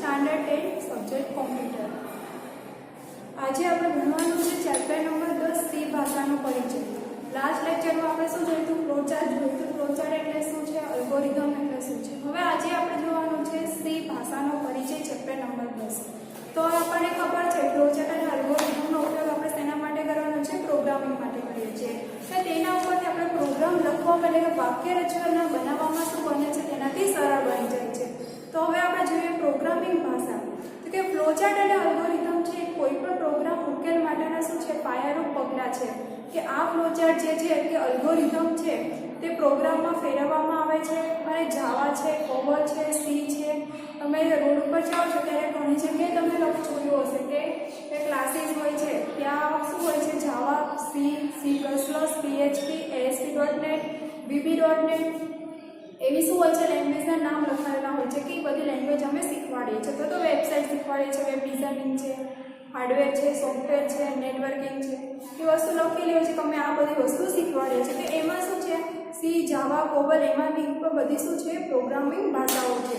Standard 10 subject computer. આજે આપણે ભણવાનું છે ચેપ્ટર નંબર 10 સી ભાષાનો પરિચય। લાસ્ટ લેક્ચરમાં આપણે શું જોયું હતું? ફ્લોચાર્ટ જોયું હતું। ફ્લોચાર્ટ એટલે શું છે? અલ્ગોરિધમ એટલે શું છે? હવે આજે આપણે જોવાનું છે સી ભાષાનો પરિચય ચેપ્ટર નંબર 10। તો આપણને ખબર છે ફ્લોચાર્ટ અને અલ્ગોરિધમનો ઉપયોગ આપણે શેના માટે કરવાનો છે? પ્રોગ્રામિંગ માટે કરીએ છીએ। તો તેના ઉપરથી આપણે પ્રોગ્રામ લખવામાં એટલે કે વાક્ય રચના બનાવવામાં શું બને છે? તેનાથી સરળ બની જાય છે। તો હવે આપણે જોઈએ પ્રોગ્રામિંગ ભાષા। તો કે ફ્લોચાર્ટ અને અલ્ગોરિધમ છે કોઈ પણ પ્રોગ્રામ ઉકેલ માટેના શું છે? પાયારૂપ પગલાં છે કે આ ફ્લોચાર્ટ જે છે કે અલ્ગોરિધમ છે તે પ્રોગ્રામમાં ફેરવવામાં આવે છે અને જાવા છે, કોબોલ છે, સી છે। તમે રોડ ઉપર જાઓ છો ત્યારે ઘણી જગ્યાએ તમે જોયું હશે કે ક્લાસીસ હોય છે ત્યાં શું હોય છે? જાવા, C, C++, PHP, ASP.NET, VB.NET એવી શું હોય છે? લેંગ્વેજના નામ લખાયેલા હોય છે કે એ બધી લેંગ્વેજ અમે શીખવાડીએ છીએ। તો વેબસાઇટ શીખવાડીએ છીએ, વેબ ડિઝાઇનિંગ છે, હાર્ડવેર છે, સોફ્ટવેર છે, નેટવર્કિંગ છે, એ વસ્તુ લખેલી હોય છે કે અમે આ બધી વસ્તુ શીખવાડીએ છીએ। કે એમાં શું છે? સી, જાવા, કોબલ એમાંની બધી શું છે? પ્રોગ્રામિંગ ભાષાઓ છે।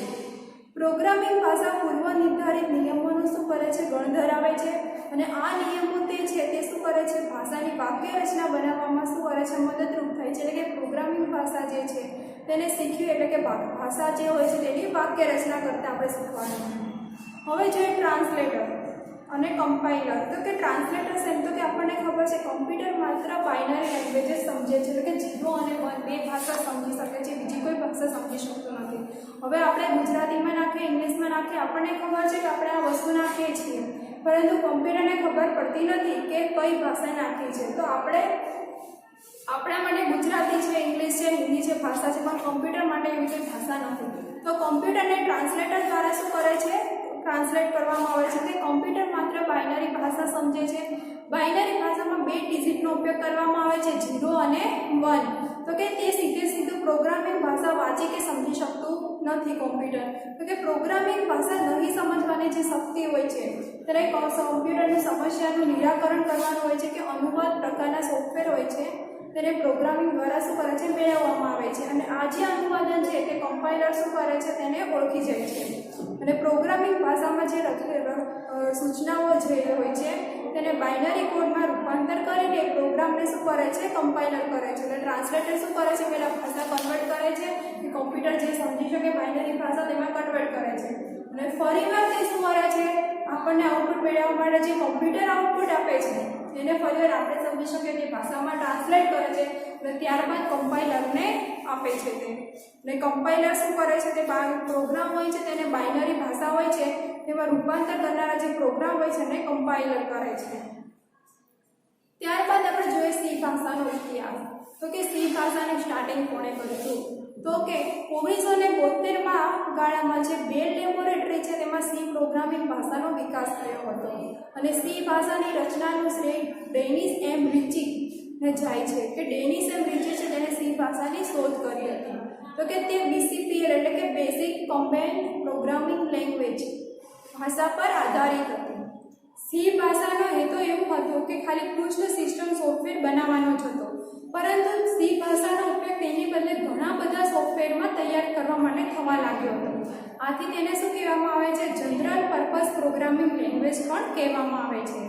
પ્રોગ્રામિંગ ભાષા પૂર્વ નિર્ધારિત નિયમોનું શું કરે છે? ગણ ધરાવે છે અને આ નિયમો તે છે તે શું કરે છે? ભાષાની વાક્ય રચના બનાવવામાં શું કરે છે? મદદરૂપ થાય છે। એટલે કે પ્રોગ્રામિંગ ભાષા જે છે તેને શીખવી એટલે કે ભાષા જે હોય છે તેની વાક્ય રચના કરતા આપણે શીખવાનું। હવે જોઈએ ટ્રાન્સલેટર અને કમ્પાઇલર। તો કે ટ્રાન્સલેટર એમ તો કે આપણને ખબર છે કમ્પ્યુટર માત્ર બાઇનરી લેંગ્વેજ જ સમજે છે, એટલે કે 0 અને 1 બે ભાષા સમજી શકે છે, બીજી કોઈ ભાષા સમજી શકતો નથી। હવે આપણે ગુજરાતીમાં નાખીએ, ઇંગ્લિશમાં નાખીએ, આપણને ખબર છે કે આપણે આ વસ્તુ નાખીએ છીએ, પરંતુ કમ્પ્યુટરને ખબર પડતી નથી કે કઈ ભાષા નાખી છે। તો આપણા માટે ગુજરાતી છે, ઇંગ્લિશ છે, હિન્દી છે ભાષા છે, પણ કમ્પ્યુટર માટે એવી કોઈ ભાષા નથી। તો કમ્પ્યુટરને ટ્રાન્સલેટર દ્વારા શું કરે છે? ટ્રાન્સલેટ કરવામાં આવે છે। કે કમ્પ્યુટર માત્ર બાઇનરી ભાષા સમજે છે। બાઇનરી ભાષામાં બે ડિજિટનો ઉપયોગ કરવામાં આવે છે, 0 અને 1। તો કે તે સીધું પ્રોગ્રામિંગ ભાષા વાંચી કે સમજી શકતું નથી કમ્પ્યુટર। તો કે પ્રોગ્રામિંગ ભાષા નહીં સમજવાની જે શક્તિ હોય છે ત્યારે કમ્પ્યુટરની સમસ્યાનું નિરાકરણ કરવાનું હોય છે કે અનુવાદ પ્રકારના સોફ્ટવેર હોય છે તેને પ્રોગ્રામિંગ દ્વારા શું કરે છે? મેળવવામાં આવે છે। અને આ જે અનુવાદન છે તે કમ્પાઇલર શું કરે છે? તેને ઓળખી જાય છે। અને પ્રોગ્રામિંગ ભાષામાં જે સૂચનાઓ જે હોય છે તેને બાઇનરી કોડમાં રૂપાંતર કરીને પ્રોગ્રામને શું કરે છે? કમ્પાઇલર કરે છે। એટલે ટ્રાન્સલેટર શું કરે છે? પહેલાં ભાષા કન્વર્ટ કરે છે કે કમ્પ્યુટર જે સમજી શકે બાઇનરી ભાષા તેમાં કન્વર્ટ કરે છે અને ફરીવાર તે શું કરે છે? આપણને આઉટપુટ મેળવવા માટે જે કમ્પ્યુટર આઉટપુટ આપે છે એને ફરીવાર આપણે સમજી શકીએ તે ભાષામાં ટ્રાન્સલેટ કરે છે અને ત્યારબાદ કમ્પાઇલરને આપે છે તે। અને કમ્પાઇલર શું કરે છે? તે પ્રોગ્રામ હોય છે તેને બાઇનરી ભાષા હોય છે તેમાં રૂપાંતર કરનારા જે પ્રોગ્રામ હોય છે એને કમ્પાઇલર કરે છે। ત્યારબાદ આપણે જોઈએ સી ભાષાનો ઇતિહાસ। તો કે સી ભાષાની સ્ટાર્ટિંગ કોણે કર્યું હતું? તો કે 1972માં ગાળામાં જે બેલ લેબોરેટરી છે તેમાં સી પ્રોગ્રામિંગ ભાષાનો વિકાસ થયો હતો અને સી ભાષાની રચનાનું શ્રેય ડેનિસ એમ રિચીને જાય છે। કે ડેનિસ એમ રિચી છે તેને સી ભાષાની શોધ કરી હતી। તો કે તે BCPL એટલે કે બેસિક કમ્બાઇન્ડ પ્રોગ્રામિંગ લેંગ્વેજ ભાષા પર આધારિત હતી। સી ભાષાનો હેતુ એવું હતો કે ખાલી પૃષ્ઠ સિસ્ટમ સોફ્ટવેર બનાવવાનો જ હતો, પરંતુ સી ભાષાનો ઉપયોગ તેની બદલે ઘણા બધા સોફ્ટવેરમાં તૈયાર કરવા માટે થવા લાગ્યો હતો। આથી તેને શું કહેવામાં આવે છે? જનરલ પર્પઝ પ્રોગ્રામિંગ લેંગ્વેજ પણ કહેવામાં આવે છે।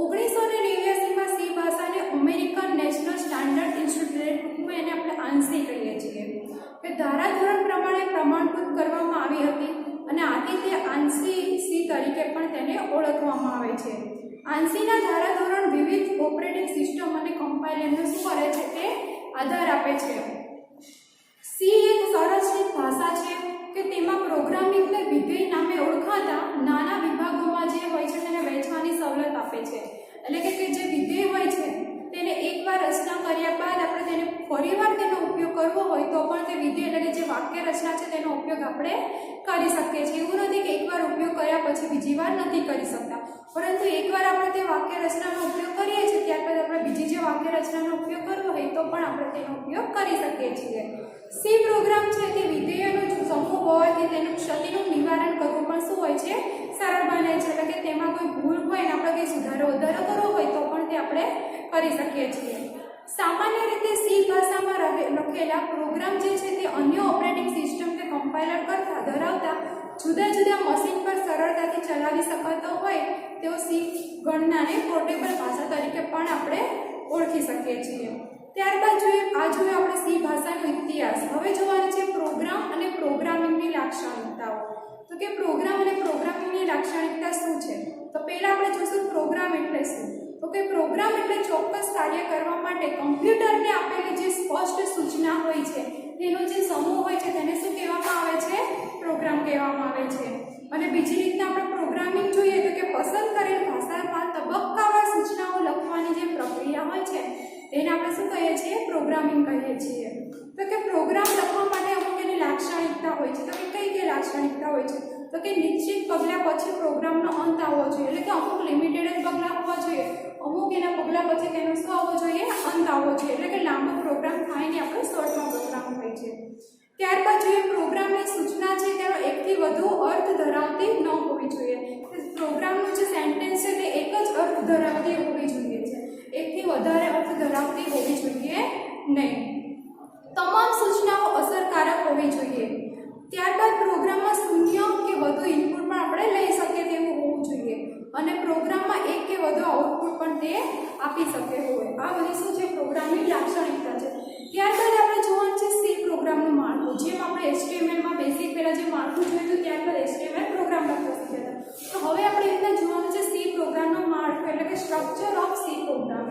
1989માં સી ભાષાને અમેરિકન નેશનલ સ્ટાન્ડર્ડ ઇન્સ્ટિટ્યૂટ, ટૂંકમાં એને આપણે આંસી કહીએ છીએ, કે ધારાધોરણ પ્રમાણે પ્રમાણભૂત કરવામાં આવી હતી અને આથી તે આંસી સી તરીકે પણ તેને ઓળખવામાં આવે છે। આંસીના ધારાધોરણ વિવિધ ઓપરેટિંગ સિસ્ટમ અને કમ્પાઇલરને શું કરે છે? તે આધાર આપે છે। સી એક સંરચિત ભાષા છે કે તેમાં પ્રોગ્રામિંગને વિધેય નામે ઓળખાતા નાના વિભાગોમાં જે હોય છે તેને વહેંચવાની સવલત આપે છે। એટલે કે જે વિધેય હોય છે તેને એકવાર રચના કર્યા બાદ આપણે તેને ફરીવાર તેનો ઉપયોગ કરવો હોય તો પણ તે વિધેય એટલે કે જે વાક્ય રચના છે તેનો ઉપયોગ આપણે કરી શકીએ છીએ। એવું નથી કે એકવાર ઉપયોગ કર્યા પછી બીજી વાર નથી કરી શકતા, પરંતુ એકવાર આપણે તે વાક્ય રચનાનો ઉપયોગ કરીએ છીએ ત્યારબાદ આપણે બીજી જે વાક્ય રચનાનો ઉપયોગ કરવો હોય તો પણ આપણે તેનો ઉપયોગ કરી શકીએ છીએ। સી પ્રોગ્રામ છે તે વિધેયોનો સમૂહ હોવાથી તેનું ક્ષતિનું નિવારણ કરવું પણ શું હોય છે? સરળ બને છે। એટલે કે તેમાં કોઈ ભૂલ હોય ને આપણે કંઈ સુધારો વધારો કરવો હોય તો પણ તે આપણે કરી શકીએ છીએ। સામાન્ય રીતે સી ભાષામાં લખેલા પ્રોગ્રામ જે છે તે અન્ય ઓપરેટિંગ સિસ્ટમ કે કમ્પાઇલર કરતા ધરાવતા જુદા જુદા મશીન પર સરળતાથી ચલાવી શકાતો હોય તેવો સી ગણનાને પોર્ટેબલ ભાષા તરીકે પણ આપણે ઓળખી શકીએ છીએ. ત્યારબાદ જોઈએ આપણે સી ભાષાનો ઇતિહાસ. હવે જોવાનું છે પ્રોગ્રામ અને પ્રોગ્રામિંગની લાક્ષણિકતાઓ. તો કે પ્રોગ્રામ અને પ્રોગ્રામિંગની લાક્ષણિકતા શું છે? તો પહેલા આપણે જોઈશું પ્રોગ્રામ એટલે શું. તો કે પ્રોગ્રામ એટલે ચોક્કસ કાર્ય કરવા માટે કમ્પ્યુટરને આપેલી જે સ્પષ્ટ સૂચના હોય છે તેનો જે સમૂહ હોય છે તેને શું કહેવામાં આવે છે? પ્રોગ્રામ કહેવામાં આવે છે. અને બીજી રીતના આપણે પ્રોગ્રામિંગ જોઈએ તો કે પસંદ કરેલ ભાષામાં તબક્કાવાર સૂચનાઓ લખવાની જે પ્રક્રિયા હોય છે તેને આપણે શું કહીએ છીએ? પ્રોગ્રામિંગ કહીએ છીએ. તો કે પ્રોગ્રામ લખવા માટે અમુક એની લાક્ષણિકતા હોય છે. તો કે કઈ લાક્ષણિકતા હોય છે? તો કે નિશ્ચિત પગલા પછી પ્રોગ્રામનો અંત આવવો જોઈએ, એટલે કે અમુક લિમિટેડ જ પગલા હોવા જોઈએ, અમુક એના પગલા પછી તેનો શું આવવો જોઈએ? અંત આવવો જોઈએ, એટલે કે લાંબો પ્રોગ્રામ થાય ને આપણે શોર્ટમાં પ્રોગ્રામ હોય છે. ત્યારબાદ જોઈએ પ્રોગ્રામની સૂચના છે તેનો એકથી વધુ અર્થ ધરાવતી ન હોવી જોઈએ. પ્રોગ્રામનું જે સેન્ટેન્સ છે તે એક જ અર્થ ધરાવતી હોવી જોઈએ છે, એકથી વધારે અર્થ ધરાવતી હોવી જોઈએ નહીં. તમામ સૂચનાઓ અસરકારક હોવી જોઈએ. ત્યારબાદ પ્રોગ્રામમાં શૂન્ય કે વધુ ઇનપુટ પણ આપણે લઈ શકીએ તેવું હોવું જોઈએ અને પ્રોગ્રામમાં એક કે વધુ આઉટપુટ પણ તે આપી શકે હોય. આ બધી શું છે? પ્રોગ્રામની લાક્ષણિકતા છે. ત્યારબાદ આપણે જોવાનું છે સી પ્રોગ્રામનું માળખું. જેમ આપણે HTML માં બેસિક પહેલા જે માળખું જોયું હતું ત્યારબાદ HTML પ્રોગ્રામ લખતા શીખ્યા હતા. તો હવે આપણે એ રીતના જોવાનું છે સી પ્રોગ્રામનું માળખું, એટલે કે સ્ટ્રક્ચર ઓફ સી પ્રોગ્રામ.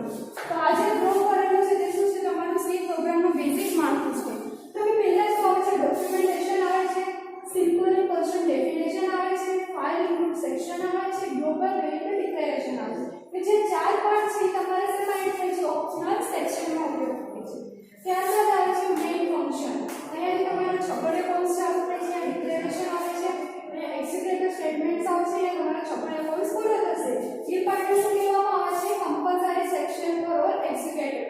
તો આ જે ડ્રો કરેલું છે તે શું છે? તમારું સી પ્રોગ્રામનું બેસિક માળખું છે. તો કે પહેલા શું આવે છે? ડોક્યુમેન્ટેશન આવે છે, સિમ્પલ અને કોન્સ્ટન્ટ ડેફિનેશન આવે છે, ફાઇલ ઇનપુટ સેક્શન આવે છે, ગ્લોબલ વેરિયેબલ ડિક્લેરેશન આવે છે. કે જે ચાર પાર્ટ છે તમારે શેમાં એડ થાય છે? ઓપ્શનલ સેક્શનમાં ઉપયોગ થાય છે. ત્યારબાદ આવે છે મેઇન ફંક્શન. અહીંયા તમારો છગડીયો કોન્સ્ટન્ટ આવે છે, ડિક્લેરેશન આવે છે અને એક્ઝિક્યુટિવ સ્ટેટમેન્ટ્સ આવે છે. અહીંયા તમારો છગડીયો કોન્સ્ટન્ટ પૂરો થશે. એ પાર્ટને શું કહેવામાં આવે છે? Compulsory section for all executive.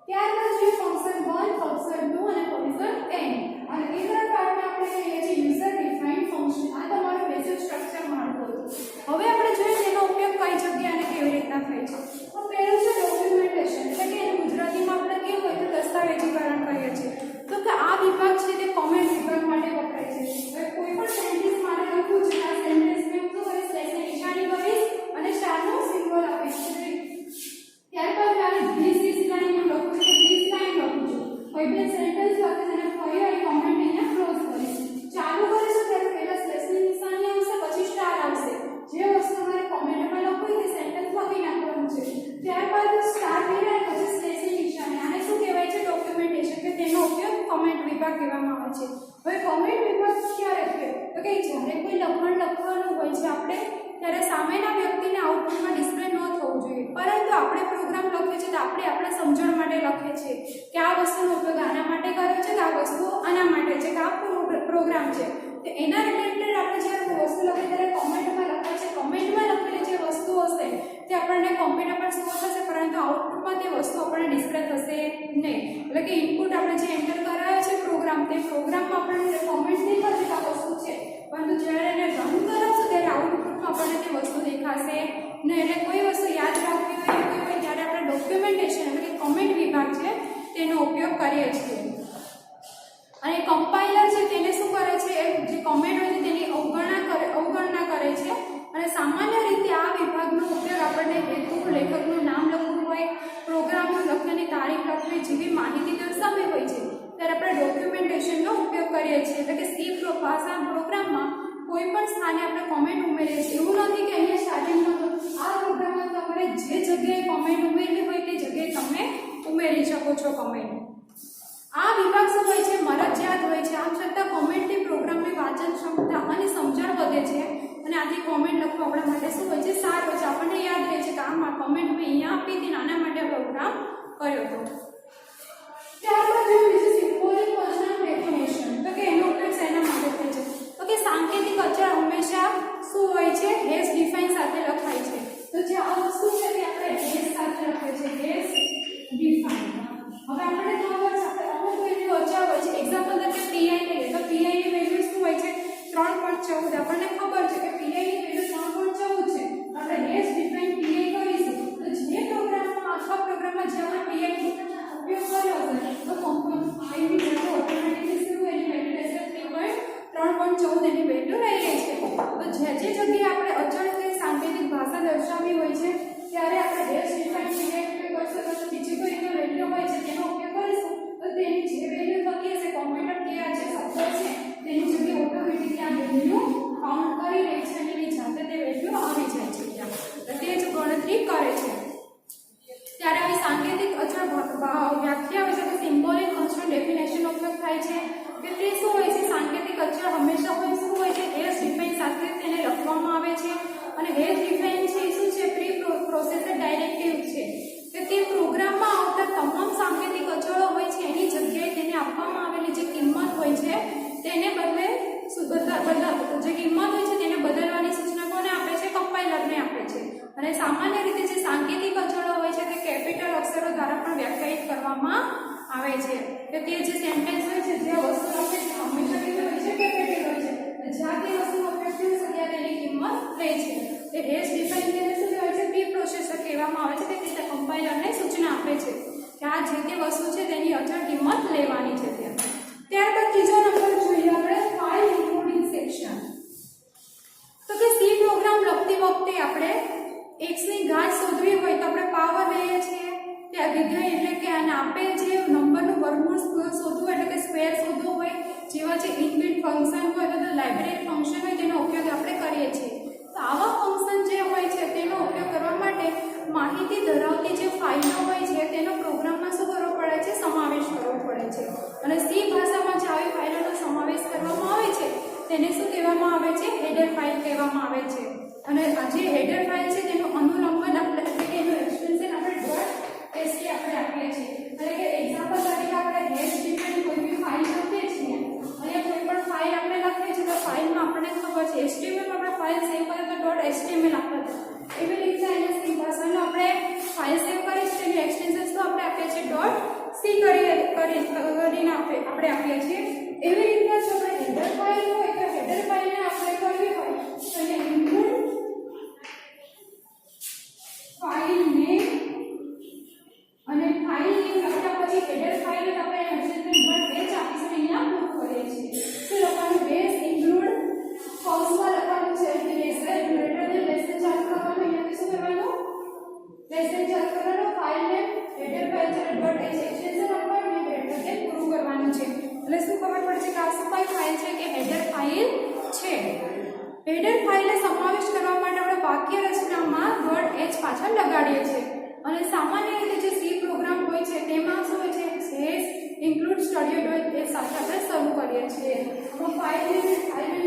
ત્યારબાદ છે ફંક્શન 1, ફંક્શન 2 અને ફંક્શન n. અને ત્રીજા પાર્ટને આપણે કહીએ છીએ યુઝર ડિફાઇન્ડ ફંક્શન. આ તમારું બેઝિક સ્ટ્રક્ચર માળખું હતું. હવે આપણે જોઈએ તેનો ઉપયોગ કઈ જગ્યાએ અને કેવી રીતના થાય છે. તો પહેલું છે ડોક્યુમેન્ટેશન, એટલે કે એને ગુજરાતીમાં આપણે કેવું હોય તો દસ્તાવેજીકરણ કહીએ છીએ. તો કે આ વિભાગ છે તે કોમેન્ટ વિભાગ માટે વપરાય છે. હવે કોઈ પણ સેન્ટેન્સ માટે લખવું છે આ સેન્ટેન્સ મેં શું કરીશ? સ્લેશની નિશાની કરીશ અને સ્ટારનો સિમ્બોલ આપીશ. ત્યારબાદ આપણે ધીસ લાઈન લખું છું, ધીસ લાઈન લખું છું. કોઈ પણ સેન્ટેન્સ લખે તેને ફરી અને કોમેન્ટ અહીંયા ક્લોઝ કરીશ. ચાલુ કરીશું ત્યારે પહેલા સ્લેશની નિશાની આવશે, પછી સ્ટાર આવશે. જે વસ્તુ તમારે કોમેન્ટમાં લખવું તે સેન્ટેન્સ લખી નાખવાનું છે. ત્યારબાદ સ્ટાર પહેલા પછી સ્લેશની નિશાની. આને શું કહેવાય છે? ડોક્યુમેન્ટેશન, કે તેનો ઉપયોગ કોમેન્ટ વિભાગ કહેવામાં આવે છે. હવે કોમેન્ટ વિભાગ ક્યારે છે? તો કે જ્યારે કોઈ લખાણ લખવાનું હોય છે આપણે ત્યારે સામેના વ્યક્તિને આઉટપુટમાં ડિસ્પ્લે ન થવું જોઈએ, પરંતુ આપણે પ્રોગ્રામ લખીએ છીએ તો આપણે આપણા સમજણ માટે લખીએ છીએ કે આ વસ્તુનો ઉપયોગ આના માટે કર્યો છે, કે આ વસ્તુ આના માટે છે, કે આ પ્રોગ્રામ છે. તો એના રિલેટેડ આપણે જ્યારે વસ્તુ લખીએ ત્યારે કોમેન્ટમાં લખાય છે. કોમેન્ટમાં લખેલી જે વસ્તુ હશે તે આપણને કોમ્પ્યુટર પર શો થશે, પરંતુ આઉટપુટમાં તે વસ્તુ આપણને ડિસ્પ્લે થશે નહીં. એટલે કે ઇનપુટ આપણે જે એન્ટર કરાયો છે પ્રોગ્રામ, તે પ્રોગ્રામમાં આપણને કોમેન્ટ નહીં કરશે કે આ વસ્તુ છે, પરંતુ જ્યારે એને રન કરાવશું ત્યારે આઉટપુટમાં આપણને તે વસ્તુ દેખાશે નહીં. એટલે કોઈ વસ્તુ યાદ રાખવી હોય ત્યારે આપણે ડોક્યુમેન્ટેશન એટલે કે કોમેન્ટ વિભાગ છે તેનો ઉપયોગ કરીએ છીએ. અને કમ્પાઇલર છે તેને શું કરે છે? જે કોમેન્ટ હોય છે તેની અવગણના કરે છે. અને સામાન્ય રીતે આ વિભાગનો ઉપયોગ આપણને હેતુ, લેખકનું નામ લખવું હોય, પ્રોગ્રામનું લખવાની તારીખ લખવી જેવી માહિતી દર્શાવવી હોય છે ત્યારે આપણે ડોક્યુમેન્ટેશનનો ઉપયોગ કરીએ છીએ. એટલે કે સી ભાષા પ્રોગ્રામમાં કોઈ પણ સ્થાને આપણે કોમેન્ટ ઉમેરીએ છીએ. એવું નથી કે અહીંયા સ્ટાર્ટિંગમાં આ પ્રોગ્રામમાં તમારે જે જગ્યાએ કોમેન્ટ ઉમેરવી હોય તે જગ્યાએ તમે ઉમેરી શકો છો કોમેન્ટ. આ વિભાગ શું હોય છે? મરજિયાત હોય છે. આમ છતાં કોમેન્ટથી પ્રોગ્રામની વાંચન ક્ષમતા અને સમજણ વધે છે અને આથી કોમેન્ટ લખવું આપણા માટે શું હોય છે? સારું હોય છે. આપણને યાદ રહે છે કે આ કોમેન્ટ મેં અહીંયા આપી હતી, આના માટે પ્રોગ્રામ કર્યો હતો. ત્યારબાદ જોઈએ છે સિમ્બોલિક કોન્સ્ટન્ટ ડેફિનેશન. તો કે એનો ઉપયોગ શેના માટે થાય છે? તો કે સાંકેતિક અચળ હંમેશા શું હોય છે? હેશ ડિફાઇન સાથે લખાય છે. તો જે આ વસ્તુ છે તે આપણે હેશ સાથે લખીએ છીએ, હેશ ડિફાઇન. હવે આપણે ખબર છે આપણે અમુક વેલ્યુ અચળ હોય છે. એક્ઝામ્પલ તરીકે pi લઈએ તો pi ની વેલ્યુ શું હોય છે? 3.14. આપણને ખબર છે કે pi ની વેલ્યુ 3.14 છે. આપણે હેશ ડિફાઇન pi કરીશું તો જે પ્રોગ્રામમાં આખા પ્રોગ્રામમાં જે આપણે pi નો ઉપયોગ કર્યો હશે તો i ની વેલ્યુ ઓટોમેટિકલી શું એની વેલ્યુ રહેશે? 3.14 એની વેલ્યુ રહી છે. તો જે જગ્યાએ એપ્રિશિએટ કરવામાં આવે છે કે તે જે સેન્ટેન્સ હોય છે જે વસ્તુ આપણે હંમેશા કેવી હોય છે કેપિટલ હોય છે જ્યાં તે વસ્તુનો ઉપયોગ થઈ શકે ત્યાં તેની કિંમત લે છે તે હેશ ડિફાઇન કરીને શું કહેવાય છે પી પ્રોસેસર કહેવામાં આવે છે કે તે કમ્પાઇલરને સૂચના આપે છે કે આ જે તે વસ્તુ છે તેની અચળ કિંમત લેવાની છે ત્યારબાદ ત્રીજો નંબર જોઈએ આપણે ફાઇલ ઇન્ક્લુડિંગ સેક્શન તો કે સી પ્રોગ્રામ લખતી વખતે આપણે x ની ઘાત શોધવી હોય તો આપણે પાવર લઈએ છીએ ત્યાં વિધેય એટલે કે આને આપેલ જે નંબરનું વર્ગમૂળ શોધવું એટલે કે સ્ક્વેર શોધવું હોય જેવા જે ઇનબિલ્ટ ફંક્શન હોય તો લાઇબ્રેરી ફંક્શન હોય તેનો ઉપયોગ આપણે કરીએ છીએ તો આવા ફંક્શન જે હોય છે તેનો ઉપયોગ કરવા માટે માહિતી ધરાવતી જે ફાઇલો હોય છે તેનો પ્રોગ્રામમાં શું કરવો પડે છે સમાવેશ કરવો પડે છે અને સી ભાષામાં જે આવી ફાઇલોનો સમાવેશ કરવામાં આવે છે તેને શું કહેવામાં આવે છે હેડર ફાઇલ કહેવામાં આવે છે અને આ જે હેડર ફાઇલ છે તેનું અનુલંબન આપણે એટલે કે એનું એક્સટેન્શન આપણે .st આપણે આપીએ છીએ એટલે કે એક્ઝામ્પલ તરીકે આપણે હેશ ડિફાઇન કોઈ બી ફાઇલ લખીએ છીએ અને કોઈ પણ ફાઇલ આપણે લખીએ છીએ તો ફાઇલમાં આપણને ખબર છે HTML માં આપણે ફાઇલ સેવ કરીએ તો .html આપે છે એવી રીતે અહીંયા સી ભાષામાં આપણે ફાઇલ સેવ કરીએ છીએ તેનું એક્સટેન્શન તો આપણે આપીએ છીએ .c કરીને આપણે આપીએ છીએ એવી રીતે જો આપણે હેડર ફાઇલ હોય તો હેડર ફાઇલને આપણે કરવી હોય તો અહીંયા ઇન્ક્લુડ ફાઇલ નેમ અને ફાઇલ નેમ લખ્યા પછી હેડર ફાઇલ આપણે એક્સટેન્શન .h આપીશું અહીંયા મૂવ કરીએ છીએ તો લખવાનું બેઝ ઇન્ક્લુડ કૌંસમાં લખવાનું છે કે લેસન ચાલુ કરવાનું અહીંયા શું કરવાનું લેસન ચાલુ કરવાનું ફાઇલ નેમ હેડર ફાઇલ છે .h એક્સટેન્શન આપવાનું અને હેડર પૂરું કરવાનું છે એટલે શું ખબર પડશે કે આ શું ફાઇલ છે કે હેડર ફાઇલ છે હેડર ફાઇલને સમાવેશ કરવા માટે આપણે વાક્ય રચનામાં .h પાછળ લગાડીએ છીએ અને સામાન્ય રીતે જે સી પ્રોગ્રામ હોય છે તેમાં શું હોય છે હેશ ઇન્ક્લુડ સ્ટુડિયો.h સાથે આપણે શરૂ કરીએ છીએ તો ફાઇલની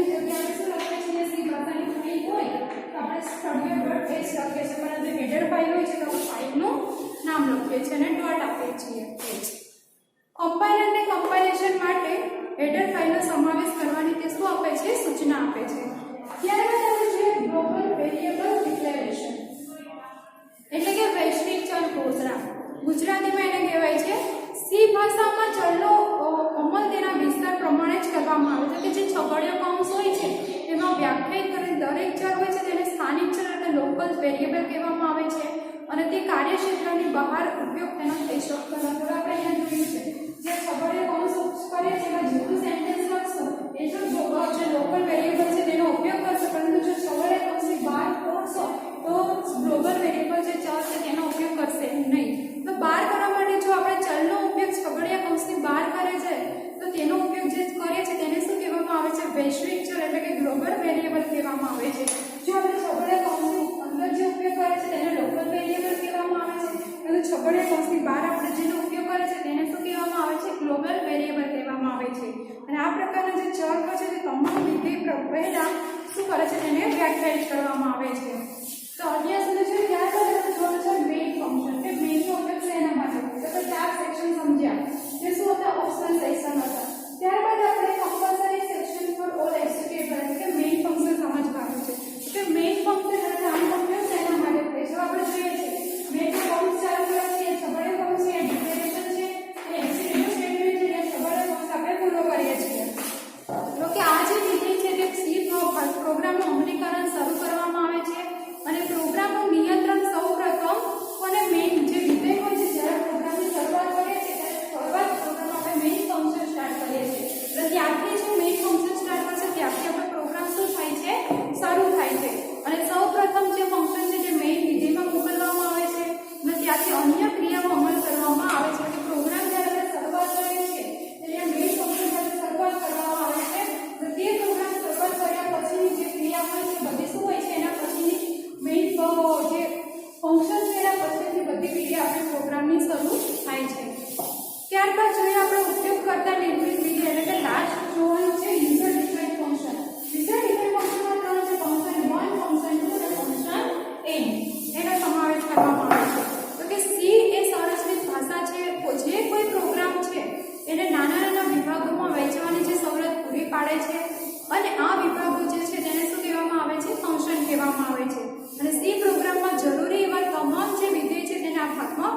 જગ્યાએ શું લખીએ છીએ સી ભાષાની ફાઇલ હોય તો આપણે સ્ટુડિયો.h લખીએ છીએ પરંતુ હેડર ફાઇલ હોય છે તો આપણે ફાઇલનું નામ લખીએ છીએ અને ડોટ આપીએ છીએ કમ્પાઇલરને કમ્પાઇલેશન માટે હેડર ફાઇલનો સમાવેશ કરવાની તે શું આપે છે સૂચના આપે છે ત્યારબાદ આપણે જોઈએ ગ્લોબલ વેરિયેબલ ડિક્લેરેશન એટલે કે વૈશ્વિક ચલ ઘોષણા ગુજરાતીમાં એને કહેવાય છે સી ભાષામાં ચલનો અમલ તેના વિસ્તાર પ્રમાણે જ કરવામાં આવે છે કે જે છગડીયો કૌંસ હોય છે તેમાં વ્યાખ્યાયિત કરેલ દરેક ચલ હોય છે તેને સ્થાનિક ચલ એટલે લોકલ વેરિયેબલ કહેવામાં આવે છે અને તે કાર્યક્ષેત્રની બહાર ઉપયોગ તેનો થઈ શકતો નથી આપણે અહીંયા જોયું છે જે છગડીયો કૌંસ કરે છે એમાં જેટલું સેન્ટેન્સ લખશો એટલું જે લોકલ વેરિયેબલ છે તેનો ઉપયોગ કરશો પરંતુ જો છગડીયો કૌંસની બહાર પહોંચશો તો ગ્લોબલ વેરિયેબલ જે ચલ છે તેનો ઉપયોગ કરશે નહીં તો બહાર કરવા માટે જો આપણે ચલનો ઉપયોગ છગડીયા કૌંસની બહાર કરે છે તો તેનો ઉપયોગ જે કરીએ છીએ તેને શું કહેવામાં આવે છે વૈશ્વિક ચલ એટલે કે ગ્લોબલ વેરિયેબલ કહેવામાં આવે છે જો આપણે છગડીયા કૌંસની અંદર જે ઉપયોગ કરે છે તેને લોકલ વેરિયેબલ કહેવામાં આવે છે અને છગડીયા કૌંસની બહાર આપણે જેનો ઉપયોગ કરે છે તેને શું કહેવામાં આવે છે ગ્લોબલ વેરિયેબલ કહેવામાં આવે છે અને આ પ્રકારના જે ચલ હોય છે તે તમામ વિધેય પહેલા શું કરે છે તેને વ્યાખ્યાયિત કરવામાં આવે છે તો અહીંયા સુધી છે ત્યારબાદ આપણે જોવાનું છે મેઇન ફંક્શન કે મેઇનનો ઉપયોગ શેના માટે તો કે 4 સેક્શન સમજ્યા જે શું હતા ઓપ્શનલ સેક્શન હતા ત્યારબાદ આપણે compulsory section for all executable એટલે કે મેઇન ફંક્શન સમજવાનું છે કે મેઇન ફંક્શન એટલે આનો ઉપયોગ શેના માટે થાય છે આપણે જોઈએ છે મેઇન કૌંસ ચાલુ કરે છે છગડીયો કૌંસ છે ડિક્લેરેશન છે એ એક્ઝિક્યુટિવ સ્ટેટમેન્ટ છે એ છગડીયો કૌંસ આપણે પૂરો કરીએ છીએ તો કે આ જે વિધેય છે તે સી પ્રોગ્રામનું અમલીકરણ શરૂ કરવામાં આવે છે અને પ્રોગ્રામનું નિયંત્રણ સૌપ્રથમ અને મેઇન જે વિધેય હોય છે જ્યારે પ્રોગ્રામની શરૂઆત કરીએ છીએ ત્યારે પ્રોગ્રામ આપણે મેઇન ફંક્શન સ્ટાર્ટ કરીએ છીએ એટલે ત્યારથી જે મેઇન ફંક્શન સ્ટાર્ટ કરશે ત્યારથી આપણો પ્રોગ્રામ શું થાય છે શરૂ થાય છે અને સૌપ્રથમ જે ફંક્શન છે જે મેઇન વિધેયમાં મોકલવામાં આવે છે અને ત્યાંથી અન્ય ક્રિયાઓ અમલ કરવામાં આવે છે કે પ્રોગ્રામ જ્યારે આપણે શરૂઆત કરીએ છીએ ત્યારે મેઇન ફંક્શન સાથે શરૂઆત કરવામાં આવે છે અને તે પ્રોગ્રામ શરૂઆત કર્યા પછીની જે ક્રિયા હોય છે બધી શું હોય છે એના પછીની મેઇન જે ફંક્શન છે એના પછીથી બધી ક્રિયા આપણે પ્રોગ્રામની શરૂ થાય છે ત્યારબાદ જોઈએ આપણે ઉપયોગ કરતા નિર્મિત વિધેય એટલે કે લાસ્ટ જોવાનું છે user define function user define ફંક્શનમાં ત્રણ છે ફંક્શન 1 ફંક્શન 2 અને ફંક્શન n એનો સમાવેશ કરવામાં આવે છે તો કે સી એ સંરચિત ભાષા છે જે કોઈ પ્રોગ્રામ છે એને નાના નાના વિભાગોમાં વહેંચવાની જે સવલત પૂરી પાડે છે અને આ વિભાગો જે છે તેને શું કહેવામાં આવે છે ફંક્શન કહેવામાં આવે છે અને સી પ્રોગ્રામમાં જરૂરી એવા તમામ જે વિધેય છે તેને આ ભાગમાં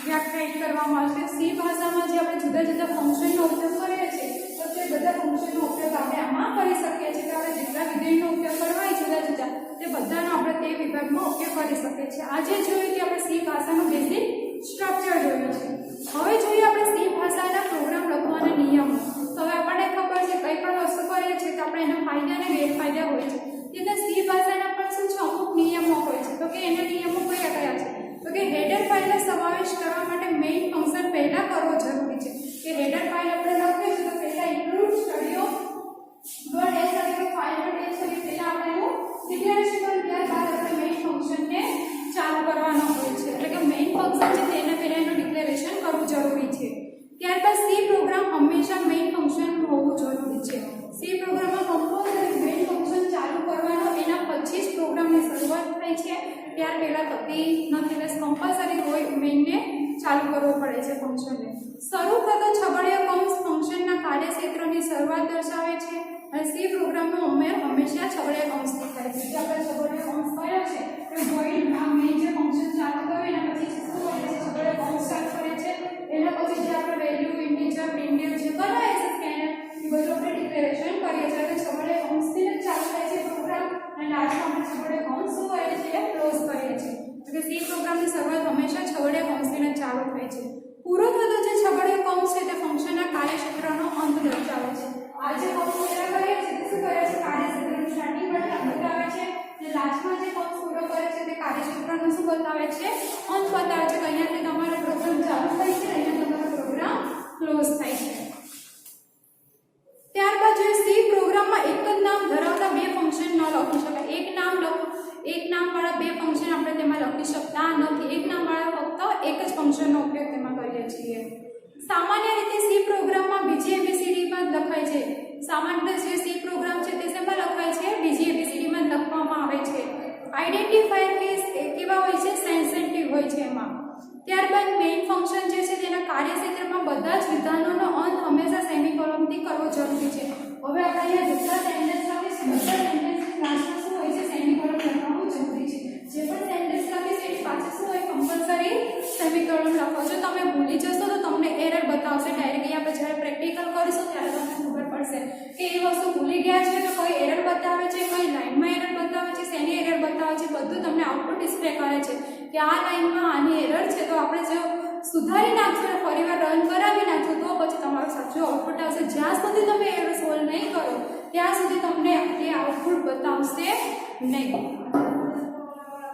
વ્યાખ્યાયિત કરવામાં આવશે. સી ભાષામાં જે આપણે જુદા જુદા ફંક્શનનો ઉપયોગ કરીએ છીએ તો તે બધા ફંક્શનનો ઉપયોગ આપણે આમાં કરી શકીએ છીએ. કે આપણે જેટલા વિધેયનો ઉપયોગ કરવા હોય જુદા જુદા તે બધાનો આપણે તે વિભાગમાં ઉપયોગ કરી શકીએ છીએ. આજે જોયું કે આપણે સી ભાષાનું બેઝિક સ્ટ્રક્ચર જોયું છે. હવે જોઈએ આપણે સી ભાષાના પ્રોગ્રામ લખવાના નિયમો. તો હવે આપણને ખબર છે કંઈ પણ વસ્તુ કરીએ છીએ તો આપણે એના ફાયદા અને ગેરફાયદા હોય છે. એટલે સી ભાષાના પણ શું છે અમુક નિયમો હોય છે. તો કે એના નિયમો કયા કયા છે? તો કે હેડર ફાઇલનો સમાવેશ કરવા માટે મેઇન ફંક્શન પહેલા કરવો જરૂરી છે. કે હેડર ફાઇલ આપણે લખીએ છીએ તો પહેલા ઇન્ક્લુડ સ્ટડીઓ ડોટ એસ તરીકે ફાઇલનો ટેગ છે પહેલા આપણે એનું ડિક્લેરેશન કરીએ ત્યારબાદ આપણે મેઇન ફંક્શનને ચાલુ કરવાનો હોય છે. એટલે કે મેઇન ફંક્શન છે તેના પહેલા એનું ડિક્લેરેશન કરવું જરૂરી છે. ત્યારબાદ સી પ્રોગ્રામ હંમેશા મેઇન ફંક્શન હોવું જરૂરી છે. સી પ્રોગ્રામમાં કમ્પલસરી મેઇન ફંક્શન ચાલુ કરવાનો એના પછી જ પ્રોગ્રામની શરૂઆત થાય છે. ત્યાર પહેલા થતી નથી. એટલે કમ્પલસરી હોય મેઇનને ચાલુ કરવો પડે છે ફંક્શનને. શરૂ થતો છગડીયો કૌંસ ફંક્શનના કાર્યક્ષેત્રની શરૂઆત દર્શાવે છે. અને સી પ્રોગ્રામનો ઉમેર હંમેશા છગડીયા કૌંસથી થાય છે. જે આપણે છગડીયો કૌંસ કર્યો છે એ void આ મેઇન જે ફંક્શન ચાલુ કર્યું એના પછી શું કરે છે છગડીયો કૌંસ ચાલુ કરે છે. એના પછી જે આપણે વેલ્યુ ઇન્ટીજર પ્રિન્ટફ જે કરાય છે સ્કેનર એ બધું આપણે ડિક્લેરેશન કરીએ છીએ. એટલે છગડીયા કૌંસથી જ ચાલુ થાય છે પ્રોગ્રામ અને લાસ્ટમાં આપણે છગડીયો કૌંસ શું કરે છે ક્લોઝ કરીએ છીએ. એટલે સી પ્રોગ્રામની શરૂઆત હંમેશા છગડીયા કૌંસથી ચાલુ થાય છે. પૂરો થતો જે છગડીયો કૌંસ છે તે ફંક્શનના કાર્યક્ષેત્રનો અંત દર્શાવે છે. આ જે કૌંસ પૂરા કરીએ છીએ તે શું કરે છે કાર્યક્ષેત્રનું સ્ટાર્ટિંગ બતાવે છે. જે લાસ્ટમાં જે કૌંસ પૂરો કરે છે તે કાર્યક્ષેત્રનું શું બતાવે છે અંત બતાવે છે. કે અહીંયાથી તમારો પ્રોગ્રામ ચાલુ થાય છે અહીંયા તમારો પ્રોગ્રામ ક્લોઝ થાય છે. ત્યારબાદ જે સી પ્રોગ્રામમાં એક જ નામ ધરાવતા બે ફંક્શન ન લખી શકાય. એક નામવાળા બે ફંક્શન આપણે તેમાં લખી શકતા નથી. એક નામવાળા ફક્ત એક જ ફંક્શનનો ઉપયોગ તેમાં કરીએ છીએ. સામાન્ય રીતે સી પ્રોગ્રામમાં બીજી એબીસીડીમાં જ લખાય છે. સામાન્ય જે સી પ્રોગ્રામ છે તે શેમાં લખાય છે બીજી એબીસીડીમાં જ લખવામાં આવે છે. આઈડેન્ટિફાયર કેસ કેવા હોય છે સેન્સિટિવ હોય છે એમાં. ત્યારબાદ મેઇન ફંક્શન જે છે તેના કાર્યક્ષેત્રમાં બધા જ વિધાનોનો અંત હંમેશા સેમિકોલનથી કરવો જરૂરી છે. હવે આપણે અહીંયા જેટલા સેન્ટેન્સ લખીશું બધા સેન્ટેન્સની લાસ્ટમાં શું હોય છે સેમિકોલન લખવાનું જરૂરી છે. જે પણ સેન્ટેન્સ લખીશ એની પાછળ શું હોય કમ્પલસરી સેમિકોલન લખો. જો તમે ભૂલી જશો તો તમને એરર બતાવશે. ડાયરેક્ટલી આપણે જ્યારે પ્રેક્ટિકલ કરીશું ત્યારે તમને ખબર પડશે કે એ વસ્તુ ભૂલી ગયા છે તો કઈ એરર બતાવે છે કઈ લાઈનમાં એરર બતાવે છે શેની એરર બતાવે છે બધું તમને આઉટપુટ ડિસ્પ્લે કરે છે કે આ લાઈનમાં આની એરર છે. તો આપણે જો સુધારી નાખશો અને ફરીવાર રન કરાવી નાખશો તો પછી તમારું સાચું આઉટપુટ આવશે. જ્યાં સુધી તમે એરર સોલ્વ નહીં કરો ત્યાં સુધી તમને એ આઉટપુટ બતાવશે નહીં.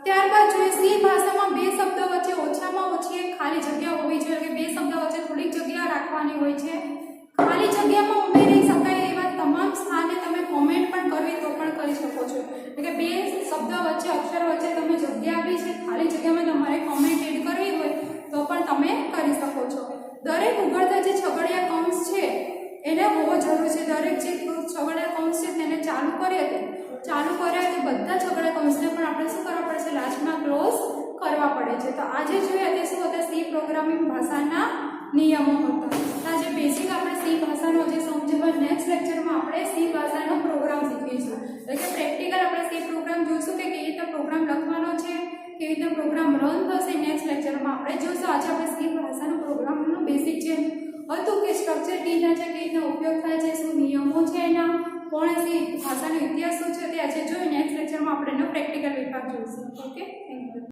ત્યારબાદ જોઈએ સી ભાષામાં બે શબ્દ વચ્ચે ઓછામાં ઓછી એક ખાલી જગ્યા હોવી જોઈએ. કે બે શબ્દ વચ્ચે થોડીક જગ્યા રાખવાની હોય છે. ખાલી જગ્યામાં ઉમેરી શકાય એવા તમામ સ્થાને તમે કોમેન્ટ પણ કરવી તો પણ કરી શકો છો. એટલે કે બે શબ્દ વચ્ચે અક્ષર વચ્ચે તમે જગ્યા આપી છે ખાલી જગ્યામાં તમારે કોમેન્ટ એડ કરવી હોય તો પણ તમે કરી શકો છો. દરેક ઉઘડતા જે છગડીયા કૌંસ છે એને હોવો જરૂરી છે. દરેક જે છગડીયા કૌંસ છે તેને ચાલુ કર્યા તે બધા છગડીયા કૌંસને પણ આપણે શું કરવા પડે છે લાસ્ટમાં ક્લોઝ કરવા પડે છે. તો આજે જોઈએ તે શું હતા સી પ્રોગ્રામિંગ ભાષાના નિયમો હતા. આજે બેસિક આપણે સી ભાષાનો જે સમજવા નેક્સ્ટ લેક્ચરમાં આપણે સી ભાષાનો પ્રોગ્રામ શીખીશું. એટલે કે પ્રેક્ટિકલ આપણે સી પ્રોગ્રામ જોઈશું કે કેવી રીતે પ્રોગ્રામ લખવાનો છે કેવી રીતે પ્રોગ્રામ રન થશે નેક્સ્ટ લેક્ચરમાં આપણે જોઈશું. આજે આપણે સી ભાષાનો પ્રોગ્રામનો બેસિક છે હતું કે સ્ટ્રક્ચર કેવી છે કેવી રીતના ઉપયોગ થાય છે શું નિયમો છે એના કોણે સી ભાષાનો ઇતિહાસ શું છે તે આજે જોઈ નેક્સ્ટ લેક્ચરમાં આપણે એનો પ્રેક્ટિકલ વિભાગ જોઈશું. Okay thank you.